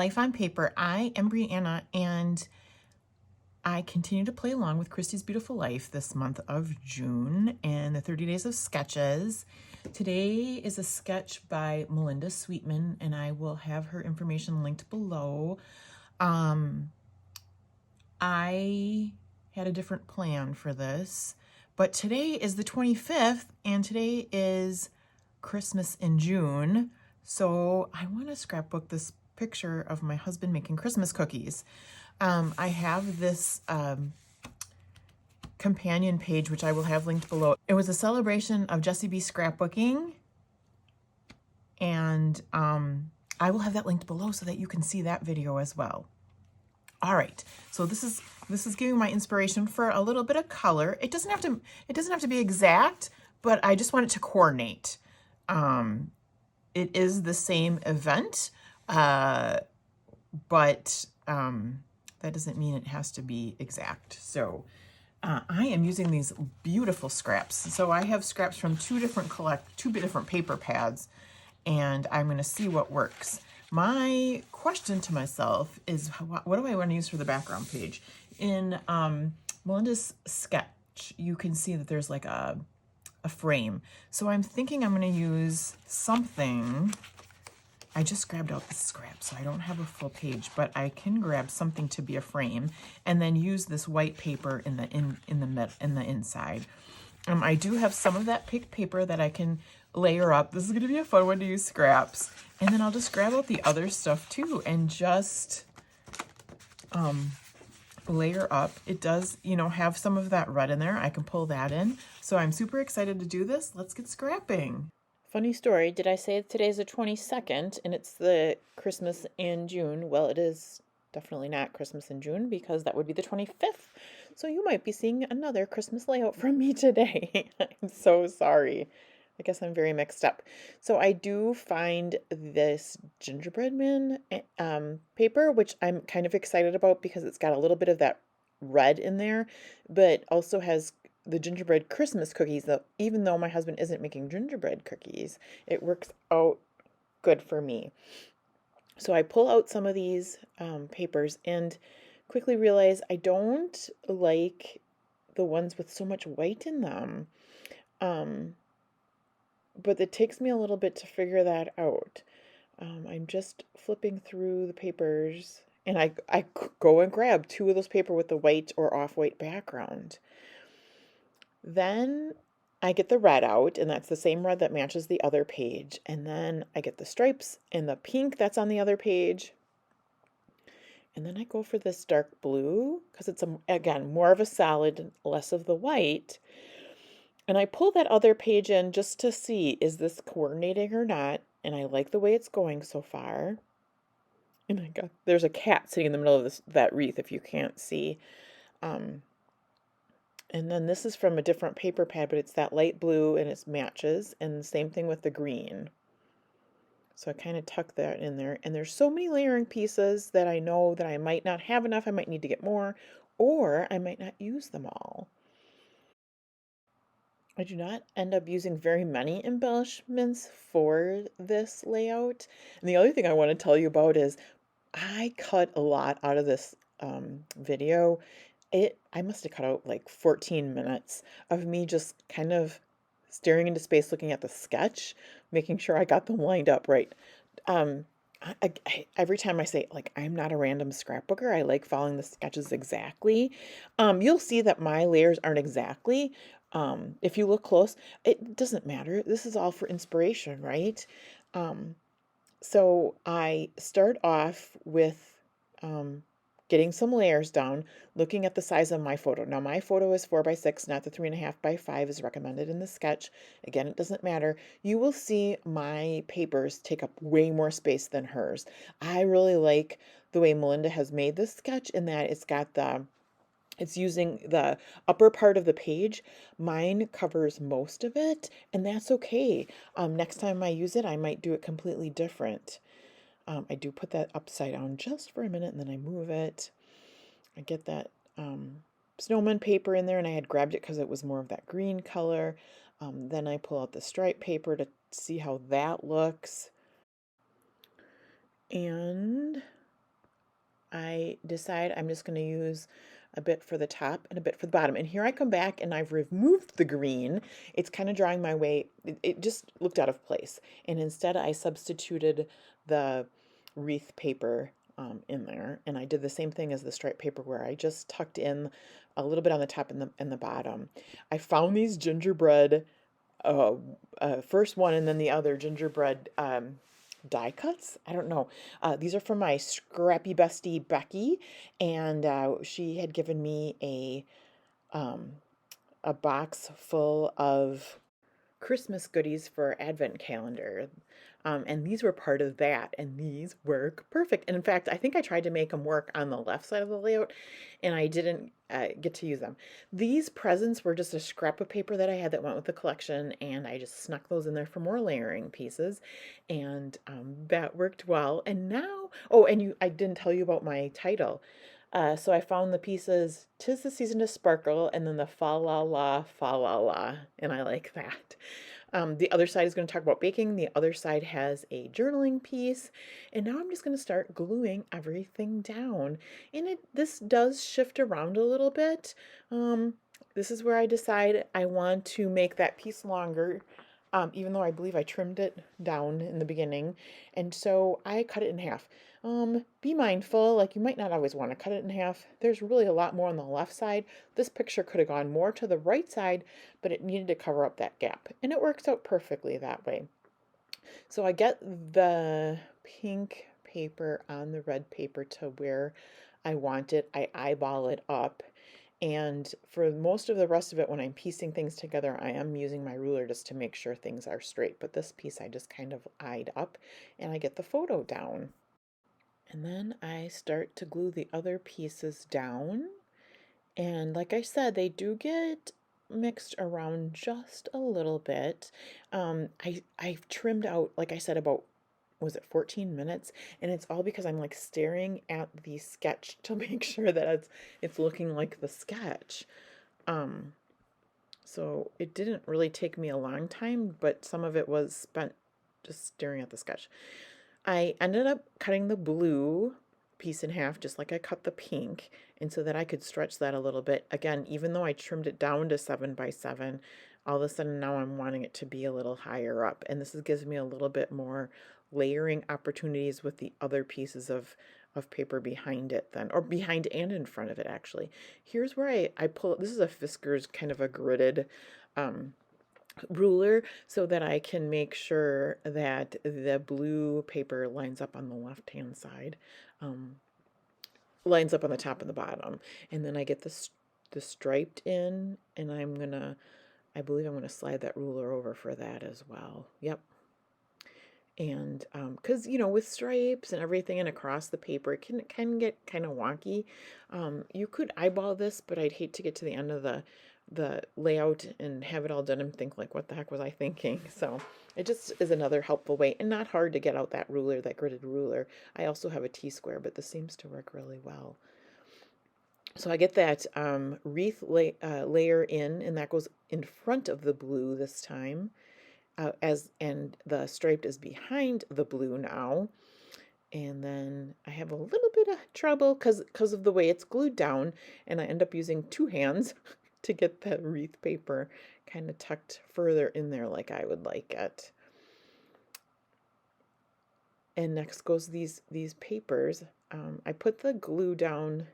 Life on Paper. I am Brianna, and I continue to play along with Christy's Beautiful Life this month of June and the 30 Days of Sketches. Today is a sketch by Melinda Sweetman, and I will have her information linked below. I had a different plan for this, but today is the 25th, and today is Christmas in June. So I want to scrapbook this picture of my husband making Christmas cookies. I have this companion page, which I will have linked below. It was a celebration of Jessie B scrapbooking, and I will have that linked below so that you can see that video as well. All right, so this is giving my inspiration for a little bit of color. It doesn't have to be exact, but I just want it to coordinate. It is the same event, but that doesn't mean it has to be exact. So I am using these beautiful scraps. So I have scraps from two different paper pads, and I'm going to see what works. My question to myself is, what do I want to use for the background page? In Melinda's sketch, you can see that there's like a frame. So I'm thinking I'm going to use something. I just grabbed out the scrap, so I don't have a full page, but I can grab something to be a frame and then use this white paper in the inside. I do have some of that picked paper that I can layer up. This is going to be a fun one to use scraps. And then I'll just grab out the other stuff too and just layer up. It does, have some of that red in there. I can pull that in. So I'm super excited to do this. Let's get scrapping. Funny story. Did I say today's the 22nd and it's the Christmas in June? Well, it is definitely not Christmas in June because that would be the 25th. So you might be seeing another Christmas layout from me today. I'm so sorry. I guess I'm very mixed up. So I do find this gingerbread man paper, which I'm kind of excited about because it's got a little bit of that red in there, but also has the gingerbread Christmas cookies. That even though my husband isn't making gingerbread cookies, it works out good for me. So I pull out some of these papers and quickly realize I don't like the ones with so much white in them. But it takes me a little bit to figure that out. I'm just flipping through the papers, and I go and grab two of those paper with the white or off-white background. Then I get the red out, and that's the same red that matches the other page. And then I get the stripes and the pink that's on the other page. And then I go for this dark blue because it's, again, more of a solid, less of the white. And I pull that other page in just to see, is this coordinating or not? And I like the way it's going so far. And there's a cat sitting in the middle of that wreath if you can't see. And then this is from a different paper pad, but it's that light blue and it matches. And the same thing with the green. So I kind of tuck that in there. And there's so many layering pieces that I know that I might not have enough. I might need to get more, or I might not use them all. I do not end up using very many embellishments for this layout. And the other thing I want to tell you about is I cut a lot out of this video. I must have cut out like 14 minutes of me just kind of staring into space, looking at the sketch, making sure I got them lined up right. Every time I say, like, I'm not a random scrapbooker, I like following the sketches exactly. You'll see that my layers aren't exactly. If you look close, it doesn't matter. This is all for inspiration, right? So I start off with getting some layers down, looking at the size of my photo. Now my photo is 4x6, not the 3.5x5 is recommended in the sketch. Again, it doesn't matter. You will see my papers take up way more space than hers. I really like the way Melinda has made this sketch in that it's using the upper part of the page. Mine covers most of it, and that's okay. Next time I use it, I might do it completely different. I do put that upside down just for a minute, and then I move it. I get that snowman paper in there, and I had grabbed it because it was more of that green color. Then I pull out the stripe paper to see how that looks. And I decide I'm just going to use a bit for the top and a bit for the bottom. And here I come back and I've removed the green. It's kind of drawing my way. It just looked out of place. And instead I substituted the wreath paper in there. And I did the same thing as the striped paper where I just tucked in a little bit on the top and the bottom. I found these gingerbread, uh, first one and then the other gingerbread die cuts. I don't know. These are from my scrappy bestie Becky, and she had given me um, a box full of Christmas goodies for Advent calendar. And these were part of that, and these work perfect. And in fact, I think I tried to make them work on the left side of the layout, and I didn't get to use them. These presents were just a scrap of paper that I had that went with the collection, and I just snuck those in there for more layering pieces, and that worked well. And now, oh, and I didn't tell you about my title. So I found the pieces, "'Tis the Season to Sparkle," and then the fa la la, and I like that. The other side is going to talk about baking. The other side has a journaling piece. And now I'm just going to start gluing everything down. And this does shift around a little bit. This is where I decide I want to make that piece longer, even though I believe I trimmed it down in the beginning. And so I cut it in half. Be mindful, like you might not always want to cut it in half. There's really a lot more on the left side. This picture could have gone more to the right side, but it needed to cover up that gap. And it works out perfectly that way. So I get the pink paper on the red paper to where I want it. I eyeball it up. And for most of the rest of it, when I'm piecing things together, I am using my ruler just to make sure things are straight. But this piece I just kind of eyed up and I get the photo down. And then I start to glue the other pieces down. And like I said, they do get mixed around just a little bit. I've trimmed out, like I said, about, was it 14 minutes? And it's all because I'm like staring at the sketch to make sure that it's looking like the sketch. So it didn't really take me a long time, but some of it was spent just staring at the sketch. I ended up cutting the blue piece in half just like I cut the pink, and so that I could stretch that a little bit. Again, even though I trimmed it down to 7 by 7, all of a sudden now I'm wanting it to be a little higher up, and this gives me a little bit more layering opportunities with the other pieces of paper behind it then, or behind and in front of it actually. Here's where I pull, this is a Fisker's kind of a gridded ruler so that I can make sure that the blue paper lines up on the left hand side, lines up on the top and the bottom, and then I get the striped in, and I believe I'm gonna slide that ruler over for that as well. Yep. And because with stripes and everything and across the paper, it can get kind of wonky. You could eyeball this, but I'd hate to get to the end of the layout and have it all done and think like, what the heck was I thinking? So it just is another helpful way, and not hard to get out that ruler, that gridded ruler. I also have a T-square, but this seems to work really well. So I get that wreath layer in, and that goes in front of the blue this time. And the striped is behind the blue now. And then I have a little bit of trouble because of the way it's glued down, and I end up using 2 hands to get the wreath paper kind of tucked further in there like I would like it. And next goes these papers. I put the glue down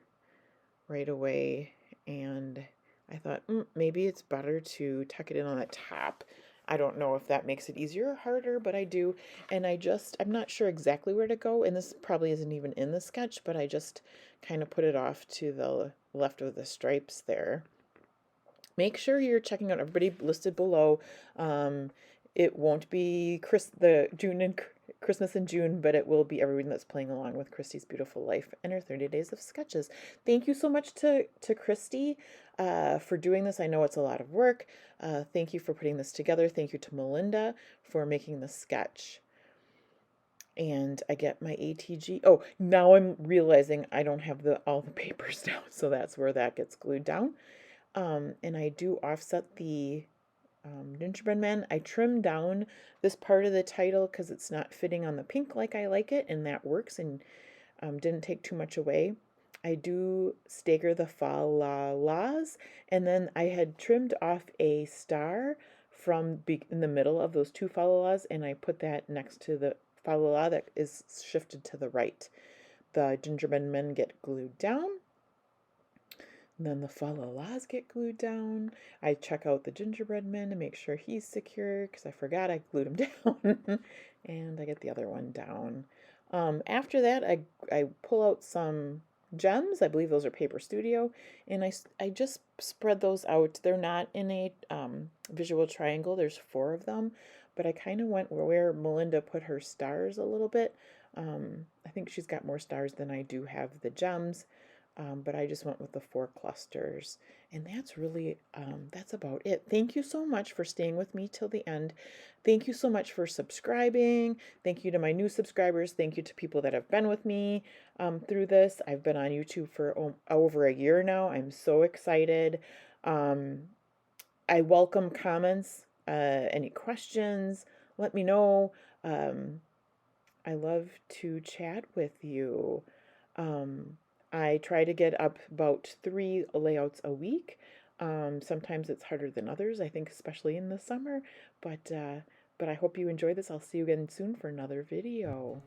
right away, and I thought maybe it's better to tuck it in on the top. I don't know if that makes it easier or harder, but I do. And I'm not sure exactly where to go, and this probably isn't even in the sketch, but I just kind of put it off to the left of the stripes there. Make sure you're checking out everybody listed below. It won't be Christmas in June, but it will be everyone that's playing along with Christy's Beautiful Life and her 30 Days of Sketches. Thank you so much to Christy for doing this. I know it's a lot of work. Thank you for putting this together. Thank you to Melinda for making the sketch. And I get my ATG. Oh, now I'm realizing I don't have all the papers down, so that's where that gets glued down. And I do offset the gingerbread man. I trim down this part of the title because it's not fitting on the pink like I like it, and that works. And Didn't take too much away. I do stagger the fa-la-las, and then I had trimmed off a star from in the middle of those two fa-la-las, and I put that next to the fa-la-la that is shifted to the right. The gingerbread men get glued down, and then the fa-la-las get glued down. I check out the gingerbread man to make sure he's secure because I forgot I glued him down. And I get the other one down. After that, I pull out some gems. I believe those are Paper Studio. And I just spread those out. They're not in a visual triangle. There's 4 of them. But I kind of went where Melinda put her stars a little bit. I think she's got more stars than I do have the gems. But I just went with the 4 clusters, and that's really, that's about it. Thank you so much for staying with me till the end. Thank you so much for subscribing. Thank you to my new subscribers. Thank you to people that have been with me through this. I've been on YouTube for over a year now. I'm so excited. I welcome comments, any questions, let me know. I love to chat with you. I try to get up about 3 layouts a week. Sometimes it's harder than others, I think, especially in the summer. But I hope you enjoy this. I'll see you again soon for another video.